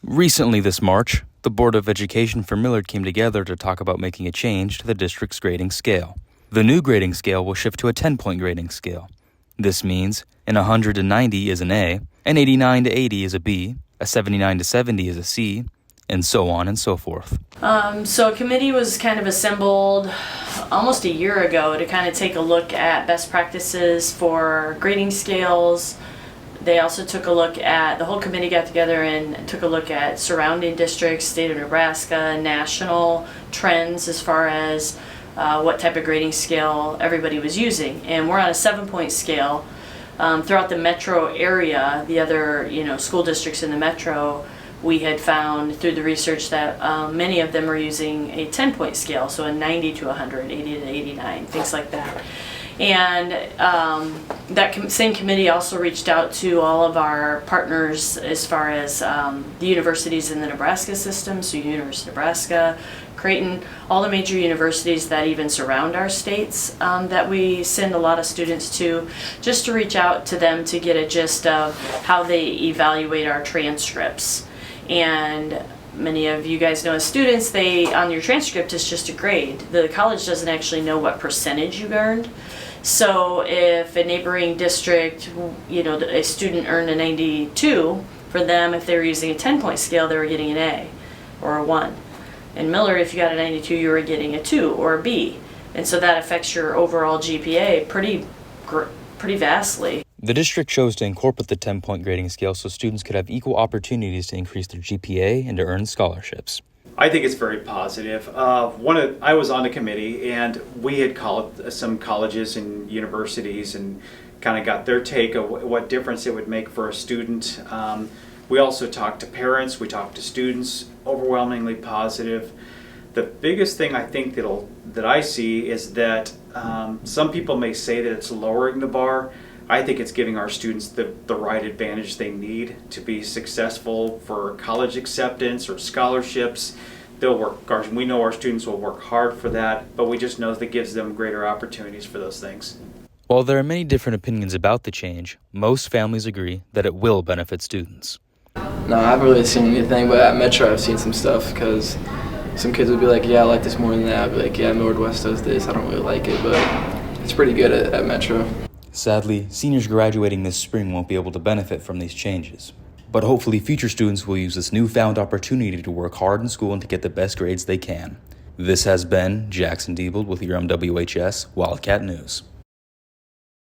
Recently this March, the Board of Education for Millard came together to talk about making a change to the district's grading scale. The new grading scale will shift to a 10-point grading scale. This means an 100 to 90 is an A, an 89 to 80 is a B, a 79 to 70 is a C, and so on and so forth. So a committee was kind of assembled almost a year ago to kind of take a look at best practices for grading scales. They also took a look at, the whole committee got together and took a look at surrounding districts, state of Nebraska, national trends as far as what type of grading scale everybody was using. And we're on a 7-point scale. Throughout the metro area, the other school districts in the metro, we had found through the research that many of them are using a 10-point scale, so a 90 to 100, 80 to 89, things like that. And that same committee also reached out to all of our partners as far as the universities in the Nebraska system, so University of Nebraska, Creighton, all the major universities that even surround our states that we send a lot of students to, just to reach out to them to get a gist of how they evaluate our transcripts. And many of you guys know as students, on your transcript is just a grade. The college doesn't actually know what percentage you earned. So if a neighboring district, a student earned a 92, for them, if they were using a 10-point scale, they were getting an A or a 1. In Millard, if you got a 92, you were getting a 2 or a B. And so that affects your overall GPA pretty vastly. The district chose to incorporate the 10-point grading scale so students could have equal opportunities to increase their GPA and to earn scholarships. I think it's very positive. I was on the committee, and we had called some colleges and universities and kind of got their take of what difference it would make for a student. We also talked to parents, we talked to students, overwhelmingly positive. The biggest thing I think that I see is that some people may say that it's lowering the bar. I think it's giving our students the right advantage they need to be successful for college acceptance or scholarships. We know our students will work hard for that, but we just know that it gives them greater opportunities for those things. While there are many different opinions about the change, most families agree that it will benefit students. No, I haven't really seen anything, but at Metro I've seen some stuff because some kids would be like, yeah, I like this more than that. I'd be like, yeah, Northwest does this. I don't really like it, but it's pretty good at Metro. Sadly, seniors graduating this spring won't be able to benefit from these changes. But hopefully future students will use this newfound opportunity to work hard in school and to get the best grades they can. This has been Jackson Diebold with your MWHS Wildcat News.